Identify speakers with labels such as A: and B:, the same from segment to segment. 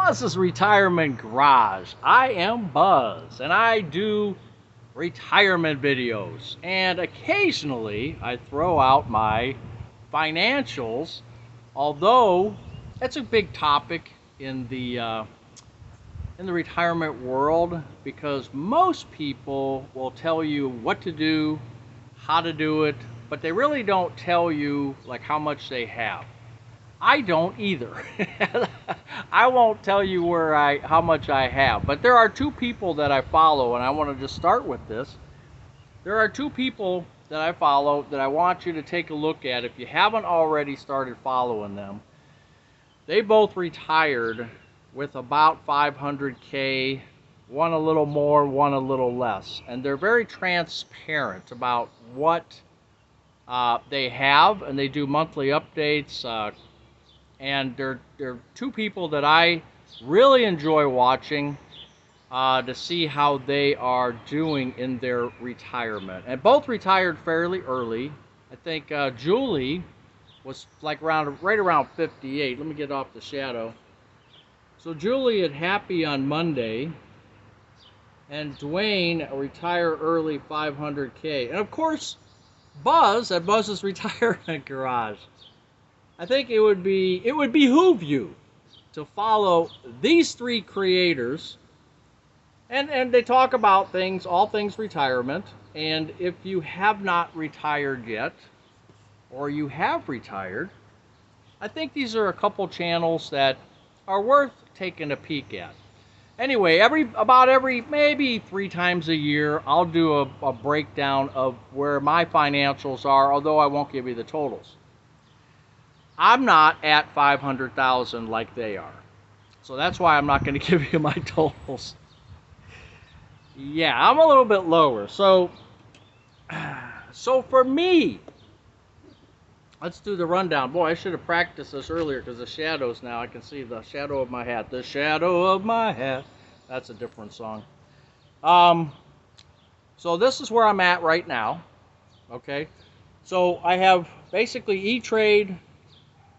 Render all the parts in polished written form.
A: Buzz's Retirement Garage. I am Buzz, and I do retirement videos. And occasionally, I throw out my financials, although it's a big topic in the retirement world because most people will tell you what to do, how to do it, but they really don't tell you like how much they have. I don't either. I won't tell you how much I have, but there are two people that I follow, and I want to just start with this. There are two people that I follow that I want you to take a look at if you haven't already started following them. They both retired with about 500K, one a little more, one a little less, and they're very transparent about what they have, and they do monthly updates. And they're two people that I really enjoy watching to see how they are doing in their retirement. And both retired fairly early. I think Julie was like right around 58. Let me get off the shadow. So Julie at Happy on Monday, and Dwayne retire early 500K. And of course, Buzz at Buzz's Retirement Garage. I think it would behoove you to follow these three creators, and they talk about things, all things retirement. And if you have not retired yet, or you have retired, I think these are a couple channels that are worth taking a peek at. Anyway, about every maybe 3 times a year, I'll do a breakdown of where my financials are, although I won't give you the totals. I'm not at 500,000 like they are. So that's why I'm not going to give you my totals. Yeah, I'm a little bit lower. So for me, let's do the rundown. Boy, I should have practiced this earlier because the shadows now. I can see the shadow of my hat. The shadow of my hat. That's a different song. So this is where I'm at right now. Okay. So I have basically E-Trade,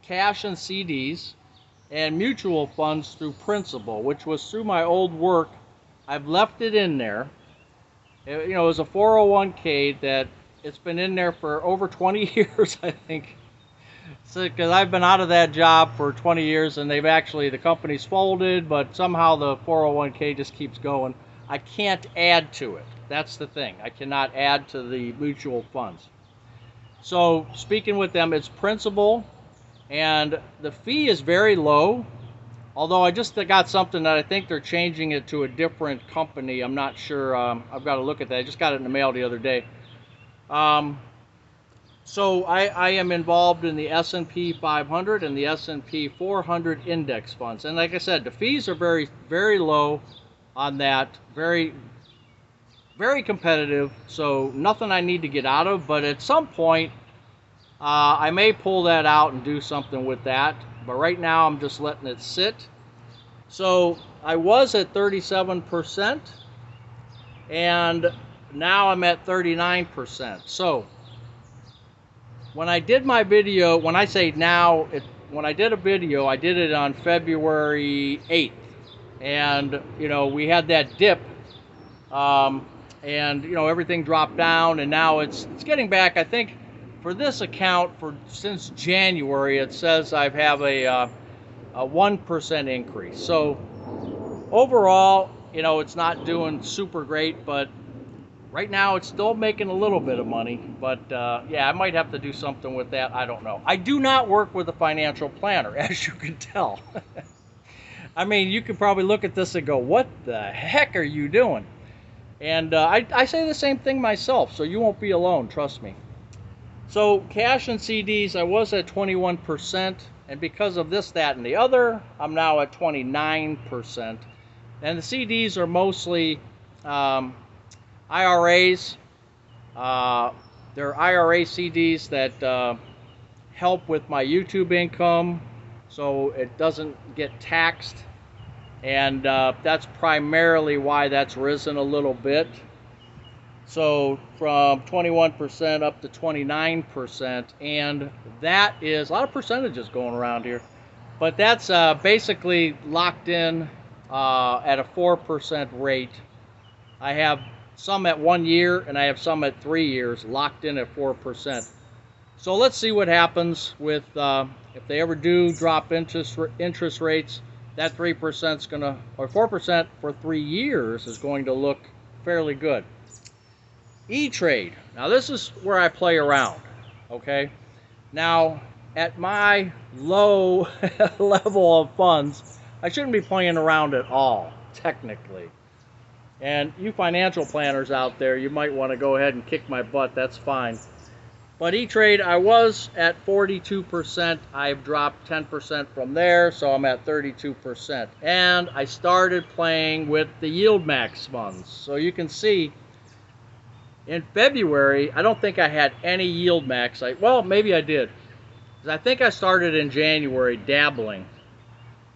A: cash and CDs, and mutual funds through Principal, which was through my old work. I've left it in there. It was a 401k that it's been in there for over 20 years, I think. So, because I've been out of that job for 20 years, and the company's folded, but somehow the 401k just keeps going. I can't add to it. That's the thing. I cannot add to the mutual funds. So speaking with them, it's Principal. And the fee is very low, although I just got something that I think they're changing it to a different company. I'm not sure. I've got to look at that. I just got it in the mail the other day. So I am involved in the S&P 500 and the S&P 400 index funds. And like I said, the fees are very, very low on that. Very, very competitive. So nothing I need to get out of. But at some point, I may pull that out and do something with that, but right now I'm just letting it sit. So I was at 37%, and now I'm at 39%. So when I did my video, when I say now, when I did a video, I did it on February 8th, and we had that dip, and everything dropped down, and now it's getting back. I think for this account, since January, it says I have a 1% increase. So overall, it's not doing super great, but right now it's still making a little bit of money. But yeah, I might have to do something with that. I don't know. I do not work with a financial planner, as you can tell. I mean, you could probably look at this and go, what the heck are you doing? And I say the same thing myself, so you won't be alone, trust me. So cash and CDs, I was at 21%, and because of this, that, and the other, I'm now at 29%. And the CDs are mostly IRAs. They're IRA CDs that help with my YouTube income, so it doesn't get taxed. And that's primarily why that's risen a little bit. So from 21% up to 29%, and that is a lot of percentages going around here. But that's basically locked in at a 4% rate. I have some at 1 year and I have some at 3 years locked in at 4%. So let's see what happens with if they ever do drop interest rates. That 3% is going to, or 4% for 3 years is going to look fairly good. E-Trade. Now this is where I play around. Okay. Now at my low level of funds, I shouldn't be playing around at all, technically. And you financial planners out there, you might want to go ahead and kick my butt. That's fine. But E-Trade, I was at 42%. I've dropped 10% from there, so I'm at 32%. And I started playing with the Yield Max funds. So you can see in February, I don't think I had any Yield Max. Well, maybe I did. I think I started in January dabbling.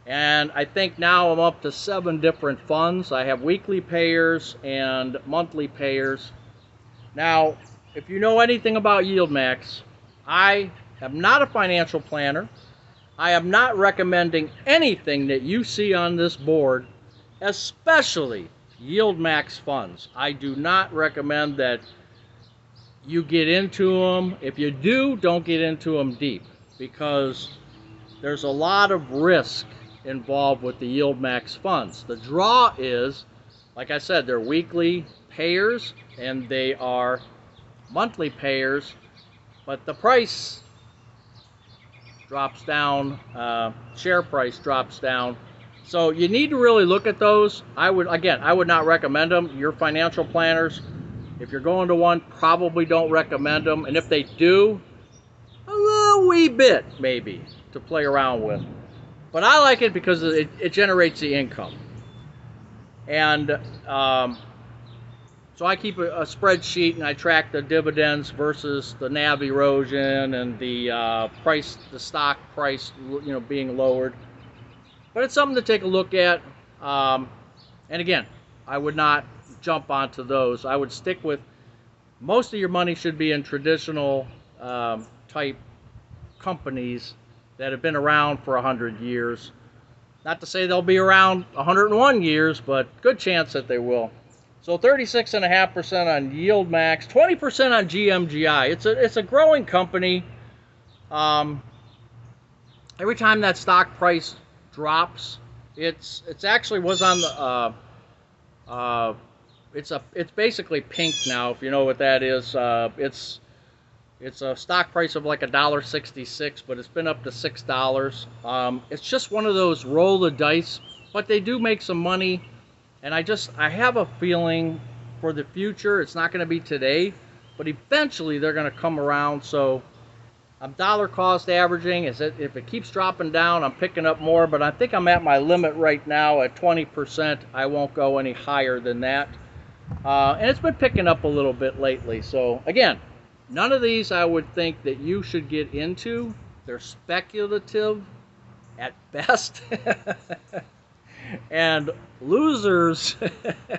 A: And I think now I'm up to 7 different funds. I have weekly payers and monthly payers. Now, if you know anything about Yield Max, I am not a financial planner. I am not recommending anything that you see on this board, especially Yield Max funds. I do not recommend that you get into them. If you do, don't get into them deep, because there's a lot of risk involved with the Yield Max funds. The draw is, like I said, they're weekly payers and they are monthly payers, but the price drops down, share price drops down. So you need to really look at those. I would not recommend them. Your financial planners, if you're going to one, probably don't recommend them. And if they do, a little wee bit maybe to play around with. But I like it because it generates the income. And so I keep a spreadsheet and I track the dividends versus the NAV erosion and the price, the stock price, being lowered. But it's something to take a look at. And again, I would not jump onto those. I would stick with, most of your money should be in traditional type companies that have been around for 100 years. Not to say they'll be around 101 years, but good chance that they will. So 36.5% on Yield Max, 20% on GMGI. It's a growing company. Every time that stock price drops, it's actually was on the it's basically pink now, if you know what that is. It's a stock price of like $1.66, but it's been up to $6. It's just one of those roll the dice, but they do make some money. And I have a feeling for the future, it's not going to be today, but eventually they're going to come around. So I'm dollar cost averaging. If it keeps dropping down, I'm picking up more, but I think I'm at my limit right now at 20%. I won't go any higher than that. And it's been picking up a little bit lately. So again, none of these I would think that you should get into. They're speculative at best. And losers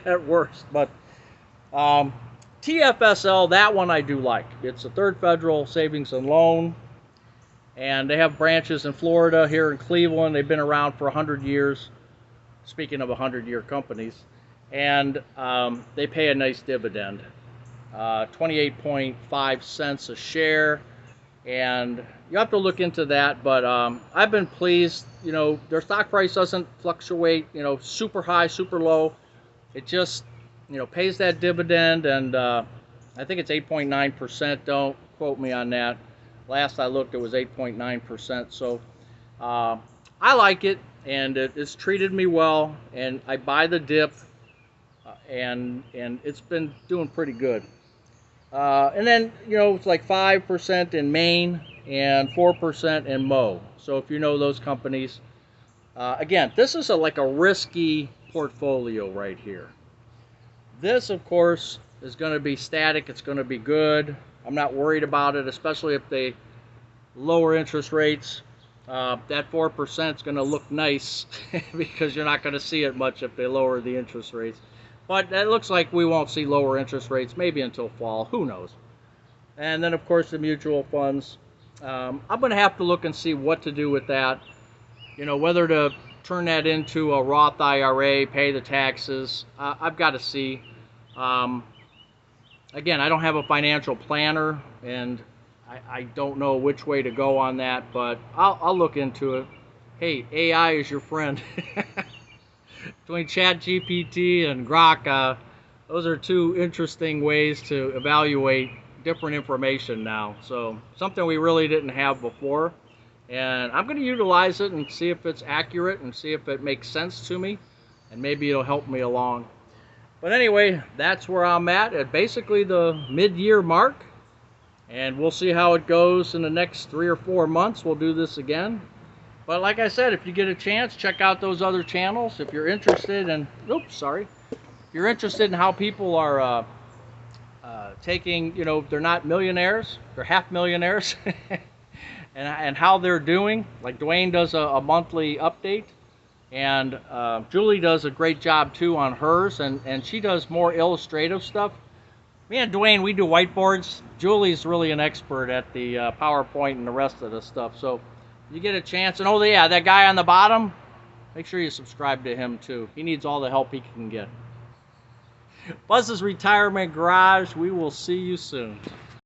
A: at worst. But TFSL, that one I do like. It's a Third Federal Savings and Loan, and they have branches in Florida, here in Cleveland. They've been around for 100 years, speaking of 100-year companies, and they pay a nice dividend, 28.5 cents a share. And you have to look into that, but I've been pleased. Their stock price doesn't fluctuate, super high, super low. It just, pays that dividend, and I think it's 8.9%. Don't quote me on that. Last I looked, it was 8.9%. So I like it, and it's treated me well, and I buy the dip, and it's been doing pretty good. And then, it's like 5% in Maine and 4% in Mo. So if you know those companies, again, this is like a risky portfolio right here. This, of course, is going to be static. It's going to be good. I'm not worried about it, especially if they lower interest rates. That 4% is going to look nice because you're not going to see it much if they lower the interest rates. But it looks like we won't see lower interest rates maybe until fall. Who knows? And then, of course, the mutual funds. I'm going to have to look and see what to do with that. whether to turn that into a Roth IRA, pay the taxes. I've got to see. Again, I don't have a financial planner, and I don't know which way to go on that, but I'll look into it. Hey, AI is your friend. Between ChatGPT and Grok, those are two interesting ways to evaluate different information now. So something we really didn't have before. And I'm going to utilize it and see if it's accurate and see if it makes sense to me. And maybe it'll help me along. But anyway, that's where I'm at basically the mid-year mark. And we'll see how it goes in the next 3 or 4 months. We'll do this again. But like I said, if you get a chance, check out those other channels. If you're interested in, if you're interested in how people are taking, they're not millionaires, they're half millionaires, and how they're doing. Like Dwayne does a monthly update, and Julie does a great job too on hers, and she does more illustrative stuff. Me and Dwayne, we do whiteboards. Julie's really an expert at the PowerPoint and the rest of the stuff. So you get a chance, and oh yeah, that guy on the bottom, make sure you subscribe to him too. He needs all the help he can get. Buzz's Retirement Garage, we will see you soon.